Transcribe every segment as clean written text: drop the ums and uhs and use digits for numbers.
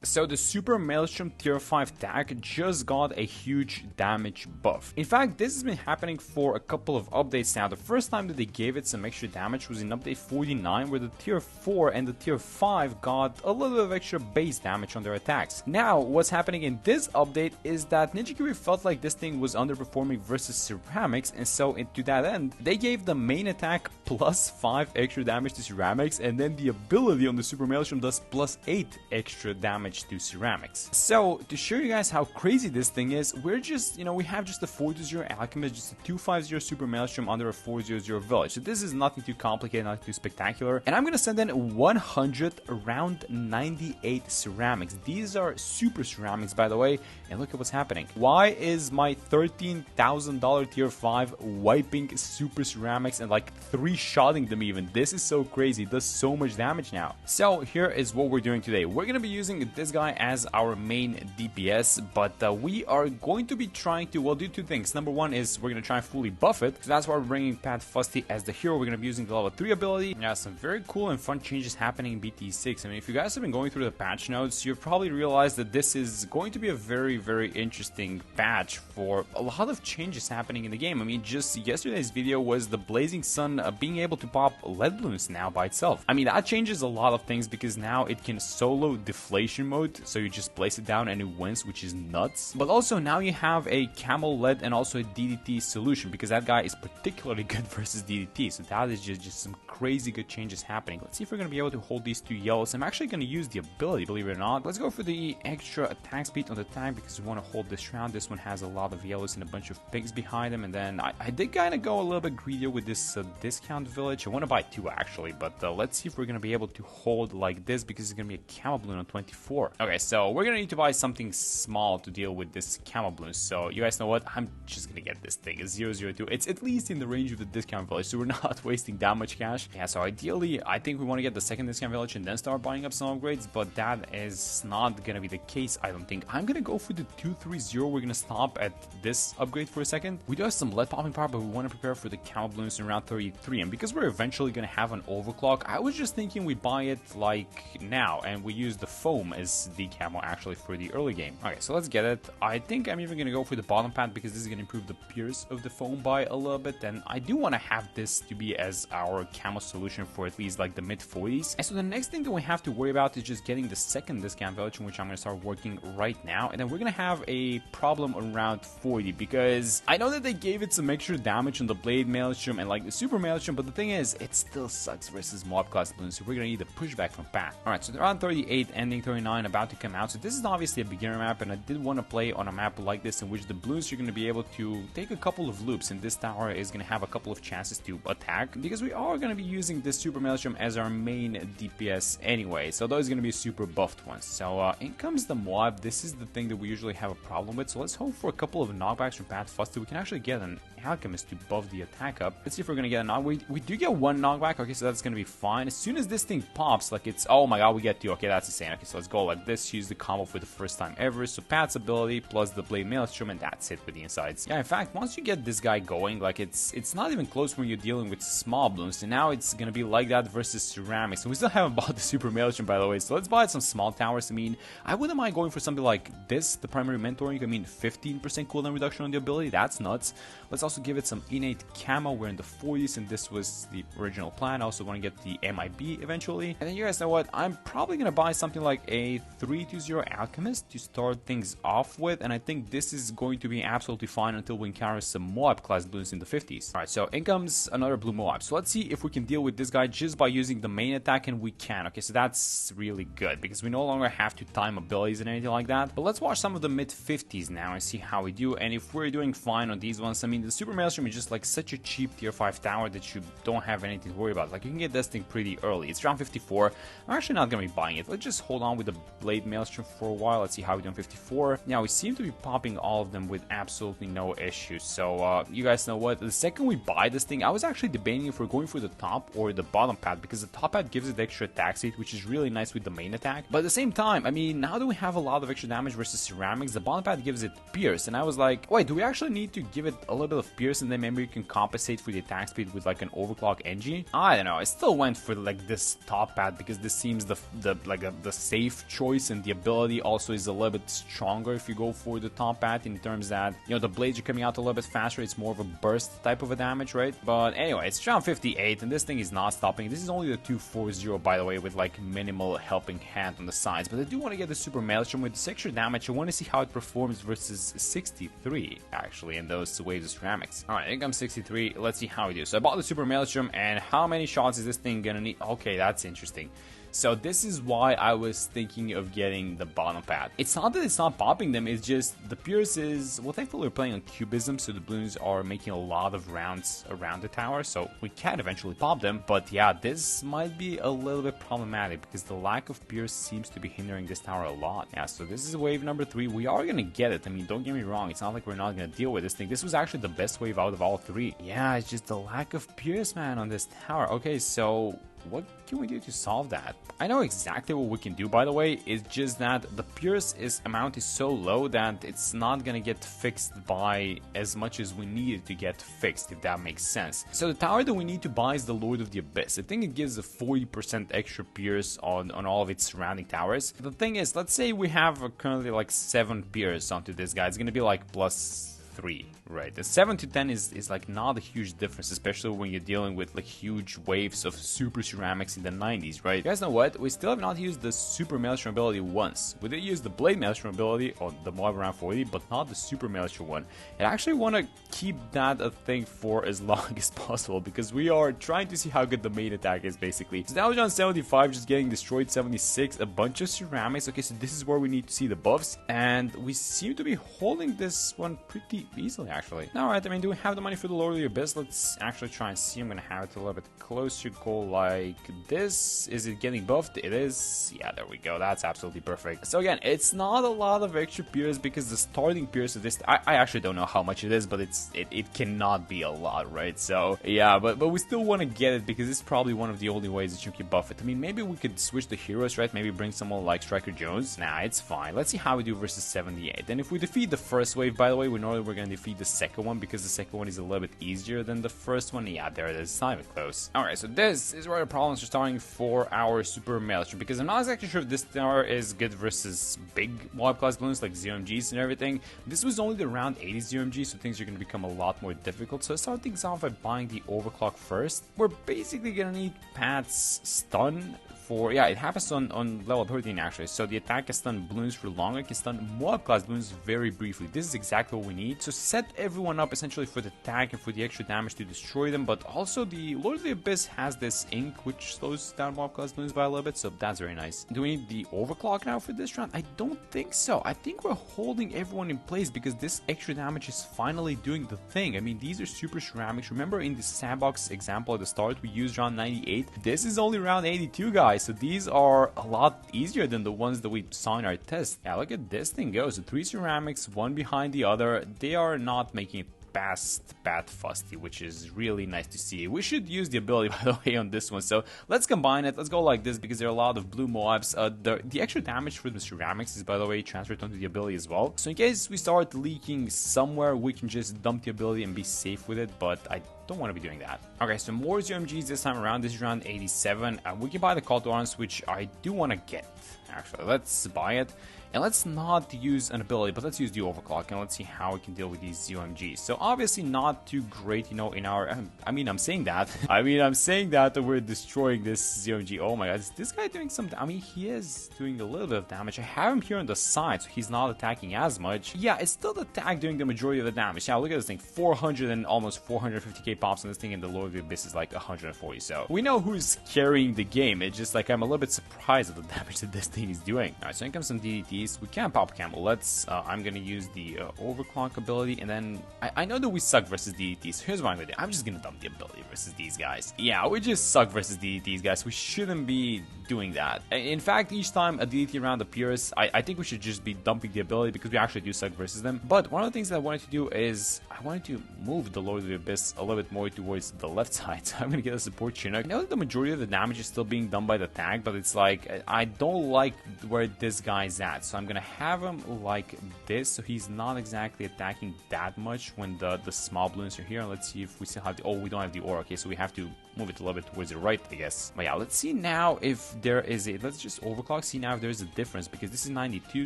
So the Super Maelstrom tier 5 tag just got a huge damage buff. In fact, this has been happening for a couple of updates now. The first time that they gave it some extra damage was in update 49, where the tier 4 and the tier 5 got a little bit of extra base damage on their attacks. Now, what's happening in this update is that Ninja Kiwi felt like this thing was underperforming versus ceramics, and so to that end, they gave the main attack plus 5 extra damage to ceramics, and then the ability on the Super Maelstrom does plus 8 extra damage to ceramics. So to show you guys how crazy this thing is, we're just, we have just a 4-0 alchemist, just a 2-5-0 Super Maelstrom under a 4-0 village. So this is nothing too complicated, nothing too spectacular. And I'm gonna send in 100 around 98 ceramics. These are super ceramics, by the way, and look at what's happening. Why is my $13,000 tier 5 wiping super ceramics and like 3-shotting them even? This is so crazy. It does so much damage now. So here is what we're doing today. We're gonna be using this guy as our main DPS, but we are going to be trying to, well, do two things. Number one is we're gonna try and fully buff it, so that's why we're bringing Pat Fusty as the hero. We're gonna be using the level 3 ability. Yeah, some very cool and fun changes happening in BT6. I mean, if you guys have been going through the patch notes, you've probably realized that this is going to be a very, very interesting patch for a lot of changes happening in the game. I mean, just yesterday's video was the Blazing Sun being able to pop lead balloons now by itself. I mean, that changes a lot of things because now it can solo deflation mode, so you just place it down and it wins, which is nuts. But also now you have a camel lead and also a DDT solution, because that guy is particularly good versus DDT. So that is just some crazy good changes happening. Let's see if we're going to be able to hold these two yellows. I'm actually going to use the ability, believe it or not. Let's go for the extra attack speed on the tank because we want to hold this round. This one has a lot of yellows and a bunch of pigs behind them. And then I did kind of go a little bit greedier with this discount village. I want to buy 2 actually, but let's see if we're going to be able to hold like this because it's going to be a camel balloon on 24. Okay, so we're going to need to buy something small to deal with this camel balloon. So you guys know what? I'm just going to get this thing. It's 002. It's at least in the range of the discount village, so we're not wasting that much cash. Yeah, so ideally, I think we want to get the second discount village and then start buying up some upgrades, but that is not going to be the case, I don't think. I'm going to go for the 230. We're going to stop at this upgrade for a second. We do have some lead popping power, but we want to prepare for the camel balloons in round 33. And because we're eventually going to have an overclock, I was just thinking we buy it like now, and we use the foam as the camo actually for the early game. Okay, so let's get it. I think I'm even going to go for the bottom pad because this is going to improve the pierce of the foam by a little bit, and I do want to have this to be as our camo solution for at least like the mid 40s. And so the next thing that we have to worry about is just getting the second discount village, in which I'm going to start working right now, and then we're going to have a problem around 40 because I know that they gave it some extra damage on the Blade Maelstrom and like the Super Maelstrom, but the thing is, it still sucks versus MOAB class balloons, so we're going to need a pushback from Pat. Alright, so around 38, ending 39, about to come out. So this is obviously a beginner map, and I did want to play on a map like this in which the balloons are going to be able to take a couple of loops, and this tower is going to have a couple of chances to attack because we are going to be using this Super Maelstrom as our main DPS anyway, so those are going to be super buffed ones. So in comes the MOAB. This is the thing that we usually have a problem with, so let's hope for a couple of knockbacks from Pat Fusty. We can actually get an alchemist to buff the attack up. Let's see if we're going to get a knock. We do get 1 knockback. Okay, so that's going to be fine. As soon as this thing pops, like it's, oh my god, we get 2. Okay, that's insane. Okay, so let's go like this. Use the combo for the first time ever. So Pat's ability plus the Blade Maelstrom, and that's it with the insides. Yeah, in fact, once you get this guy going, like it's not even close when you're dealing with small balloons. And now it's going to be like that versus ceramics. And we still haven't bought the Super Maelstrom, by the way. So let's buy some small towers. I mean, I wouldn't mind going for something like this, the primary mentoring. I mean, 15% cooldown reduction on the ability. That's nuts. Let's also give it some innate camo. We're in the 40s, and this was the original plan. I also want to get the MIB eventually. And then you guys know what? I'm probably going to buy something like a 320 Alchemist to start things off with, and I think this is going to be absolutely fine until we encounter some MOAB class balloons in the 50s. Alright, so in comes another blue MOAB. So let's see if we can deal with this guy just by using the main attack, and we can. Okay, so that's really good because we no longer have to time abilities and anything like that. But let's watch some of the mid 50s now and see how we do. And if we're doing fine on these ones, I mean, the Super Maelstrom is just like such a cheap tier 5 tower that you don't have anything to worry about. Like, you can get this thing pretty early. It's round 54. I'm actually not going to be buying it. Let's just hold on with the Blade Maelstrom for a while. Let's see how we do on 54. Now, we seem to be popping all of them with absolutely no issues. So, you guys know what? The second we buy this thing, I was actually debating if we're going for the top or the bottom pad, because the top pad gives it extra attack speed, which is really nice with the main attack. But at the same time, I mean, now that we have a lot of extra damage versus ceramics, the bottom pad gives it pierce. And I was like, wait, do we actually need to give it a little bit of pierce and then maybe we can compensate for the attack speed with like an overclock NG? I don't know. I still went for like this top pad because this seems the safe choice choice, and the ability also is a little bit stronger if you go for the top path, in terms that, you know, the blades are coming out a little bit faster. It's more of a burst type of a damage, right? But anyway, it's round 58, and this thing is not stopping. This is only the 240, by the way, with like minimal helping hand on the sides. But I do want to get the super maelstrom with this extra damage. I want to see how it performs versus 63, actually, in those waves of ceramics. Alright, I think I'm 63. Let's see how we do. So I bought the super maelstrom, and how many shots is this thing gonna need? Okay, that's interesting. So this is why I was thinking of getting the bottom pad. It's not that it's not popping them, it's just the Pierce is, well, thankfully we're playing on cubism, so the Bloons are making a lot of rounds around the tower, so we can eventually pop them. But yeah, this might be a little bit problematic because the lack of Pierce seems to be hindering this tower a lot. Yeah, so this is wave number 3. We are gonna get it. I mean, don't get me wrong, it's not like we're not gonna deal with this thing. This was actually the best wave out of all 3. Yeah, it's just the lack of Pierce, man, on this tower. Okay, so what can we do to solve that? I know exactly what we can do, by the way. It's just that the Pierce amount is so low that it's not gonna get fixed by as much as we need it to get fixed, if that makes sense. So the tower that we need to buy is the Lord of the Abyss. I think it gives a 40% extra Pierce on all of its surrounding towers. The thing is, let's say we have currently like 7 Pierce onto this guy. It's gonna be like plus 3, right? The 7 to 10 is like not a huge difference, especially when you're dealing with like huge waves of super ceramics in the 90s, right? You guys know what? We still have not used the super maelstrom ability once. We did use the blade maelstrom ability on the MOAB round 40, but not the super maelstrom one. And I actually want to keep that a thing for as long as possible, because we are trying to see how good the main attack is, basically. So now we're on 75, just getting destroyed. 76, a bunch of ceramics. Okay, so this is where we need to see the buffs, and we seem to be holding this one pretty easily, actually. Alright, I mean, do we have the money for the Lord of the Abyss? Let's actually try and see. I'm gonna have it a little bit closer. Go like this. Is it getting buffed? It is. Yeah, there we go. That's absolutely perfect. So again, it's not a lot of extra Pierce, because the starting Pierce of this, I actually don't know how much it is, but it cannot be a lot, right? So yeah, but we still want to get it, because it's probably one of the only ways that you can buff it. I mean, maybe we could switch the heroes, right? Maybe bring someone like Striker Jones. Nah, it's fine. Let's see how we do versus 78. And if we defeat the first wave, by the way, we know we're gonna defeat the second one, because the second one is a little bit easier than the first one. Yeah, there it is. It's not even close. Alright, so this is where the problems are starting for our super maelstrom, because I'm not exactly sure if this tower is good versus big MOAB class Bloons like ZOMGs and everything. This was only the round 80 ZOMG, so things are going to become a lot more difficult. So let's start things off by buying the overclock first. We're basically going to need Pat's stun. Yeah, it happens on level 13 actually, so the attack can stun Bloons for longer, can stun MOAB class Bloons very briefly. This is exactly what we need. So set everyone up essentially for the attack and for the extra damage to destroy them, but also the Lord of the Abyss has this ink which slows down MOAB class Bloons by a little bit, so that's very nice. Do we need the overclock now for this round? I don't think so. I think we're holding everyone in place because this extra damage is finally doing the thing. I mean, these are super ceramics. Remember in the sandbox example at the start, we used round 98. This is only round 82, guys. So these are a lot easier than the ones that we saw in our test. Yeah, look at this thing go. So 3 ceramics, one behind the other. They are not making it past Pat Fusty, which is really nice to see. We should use the ability, by the way, on this one. So let's combine it. Let's go like this, because there are a lot of blue MOABs. The extra damage for the ceramics is, by the way, transferred onto the ability as well. So in case we start leaking somewhere, we can just dump the ability and be safe with it, but I don't want to be doing that. Okay, so more ZOMGs this time around. This is round 87. We can buy the Call to Arms, which I do want to get, actually. Let's buy it. And let's not use an ability, but let's use the overclock, and let's see how we can deal with these ZOMGs. So obviously not too great, you know, in our... I'm saying that. I'm saying that we're destroying this ZOMG. Oh my god, is this guy doing some... he is doing a little bit of damage. I have him here on the side, so he's not attacking as much. Yeah, it's still the attack doing the majority of the damage. Now, look at this thing. 400 and almost 450k pops on this thing, and the Lord of the Abyss is like 140. So we know who's carrying the game. It's just like I'm a little bit surprised at the damage that this thing is doing. Alright, so in comes some DDTs. We can't pop Camel. I'm gonna use the overclock ability, and then I know that we suck versus DDTs. So here's what I'm gonna do. I'm just gonna dump the ability versus these guys. Yeah, we just suck versus DDTs, guys. We shouldn't be doing that. In fact, each time a DDT round appears, I think we should just be dumping the ability, because we actually do suck versus them. But one of the things that I wanted to do is I wanted to move the Lord of the Abyss a little bit bit more towards the left side. So I'm gonna get a support Chinook. I know that the majority of the damage is still being done by the tank, but it's like I don't like where this guy's at, so I'm gonna have him like this, so he's not exactly attacking that much when the small balloons are here. And let's see if we still have the, oh, we don't have the ore. Okay, so we have to move it a little bit towards the right, I guess. But yeah, let's see now if there is a, let's just overclock, see now if there's a difference, because this is 92,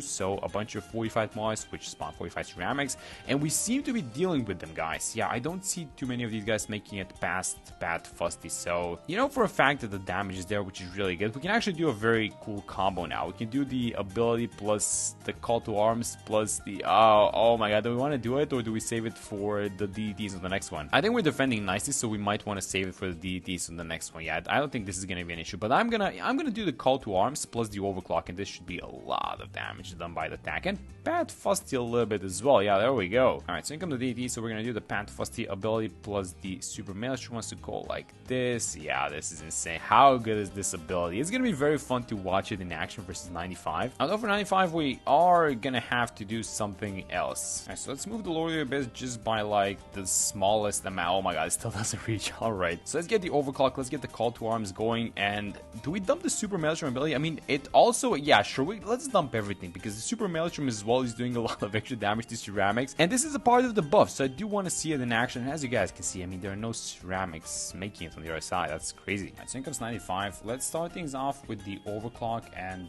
so a bunch of 45 mods which spawn 45 ceramics, and we seem to be dealing with them, guys. Yeah, I don't see too many of these guys making it past Bad Fusty, so you know for a fact that the damage is there, which is really good. We can actually do a very cool combo now. We can do the ability plus the call to arms plus the, oh my god, do we want to do it, or do we save it for the DDTs on the next one? I think we're defending nicely, so we might want to save it for the DDTs on the next one. Yeah, I don't think this is gonna be an issue, but I'm gonna do the call to arms plus the overclock, and this should be a lot of damage done by the tank, and Bad Fusty a little bit as well. Yeah, there we go. Alright, so in comes the DDT, so we're gonna do the Bad Fusty ability plus the super maelstrom. Wants to go like this. Yeah, this is insane. How good is this ability? It's gonna be very fun to watch it in action versus 95. Although for 95 we are gonna have to do something else. Alright, so let's move the Lord of the Abyss just by like the smallest amount. Oh my god, it still doesn't reach. Alright, so let's get the overclock, let's get the call to arms going, and do we dump the super maelstrom ability? I mean, it also, yeah, sure, let's dump everything, because the super maelstrom as well is doing a lot of extra damage to ceramics, and this is a part of the buff, so I do want to see it in action. And as you guys can see, I mean, there are no ceramics making it on the other side. That's crazy. Alright, so in comes 95. Let's start things off with the overclock, and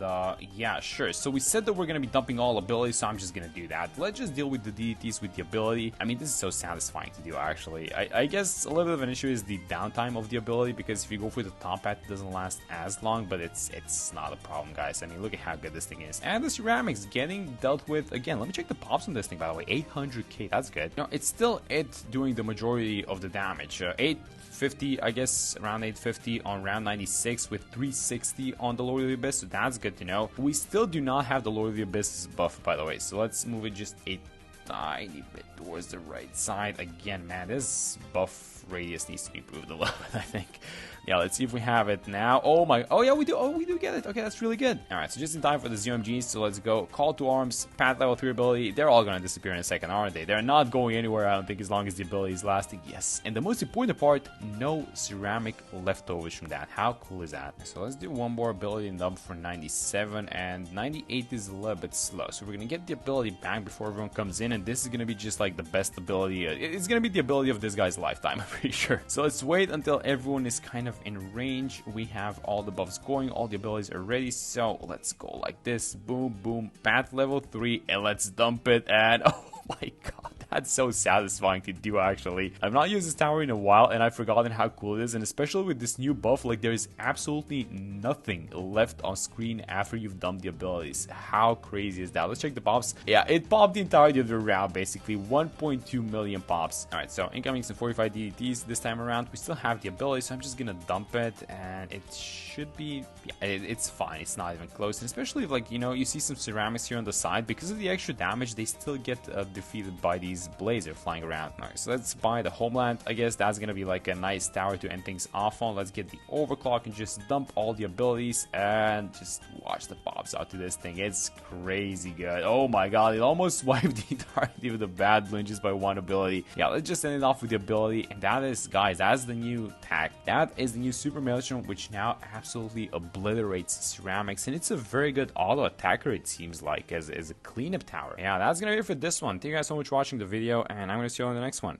yeah, sure. So we said that we're gonna be dumping all abilities, so I'm just gonna do that. Let's just deal with the DDTs with the ability. I mean, this is so satisfying to do, actually. I guess a little bit of an issue is the downtime of the ability, because if you go for the top path, it doesn't last as long, but it's not a problem, guys. I mean, look at how good this thing is. And the ceramics getting dealt with again. Let me check the pops on this thing, by the way. 800k, that's good. No, it's still it doing the majority of the damage. 850, I guess, around 850 on round 96 with 360 on the Lord of the Abyss, so that's good to know. We still do not have the Lord of the Abyss buff, by the way, so let's move it just a tiny bit towards the right side. Again, man, this buff radius needs to be improved a little bit, I think. Yeah, let's see if we have it now. Oh my, oh yeah, we do. Oh, we do get it. Okay, that's really good. All right, so just in time for the ZOMGs, so let's go. Call to arms, path level 3 ability. They're all going to disappear in a second, aren't they? They're not going anywhere, I don't think, as long as the ability is lasting. Yes, and the most important part, no ceramic leftovers from that. How cool is that? So let's do one more ability and dump for 97, and 98 is a little bit slow. So we're going to get the ability back before everyone comes in, and this is going to be just like the best ability. It's going to be the ability of this guy's lifetime, I'm pretty sure. So let's wait until everyone is kind of in range. We have all the buffs going, all the abilities are ready, so let's go like this. Boom, boom, path level 3, and let's dump it. And oh my god, that's so satisfying to do, actually. I've not used this tower in a while, and I've forgotten how cool it is, and especially with this new buff, like, there is absolutely nothing left on screen after you've dumped the abilities. How crazy is that? Let's check the pops. Yeah, it popped the entirety of the round, basically. 1.2 million pops. Alright, so incoming some 45 DDTs this time around. We still have the ability, so I'm just gonna dump it, and it should be, yeah, it's fine. It's not even close, and especially if, like, you know, you see some ceramics here on the side, because of the extra damage, they still get defeated by these blades that are flying around. Alright, so let's buy the homeland. I guess that's gonna be like a nice tower to end things off on. Let's get the overclock and just dump all the abilities and just watch the pops out to this thing. It's crazy good. Oh my god, it almost wiped the entirety of the bad balloon just by one ability. Yeah, let's just end it off with the ability, and that is, guys, that's the new tag. That is the new super maelstrom, which now absolutely obliterates ceramics, and it's a very good auto attacker, it seems like, as a cleanup tower. Yeah, that's gonna be it for this one. Thank you guys so much for watching the video, and I'm gonna see you on the next one.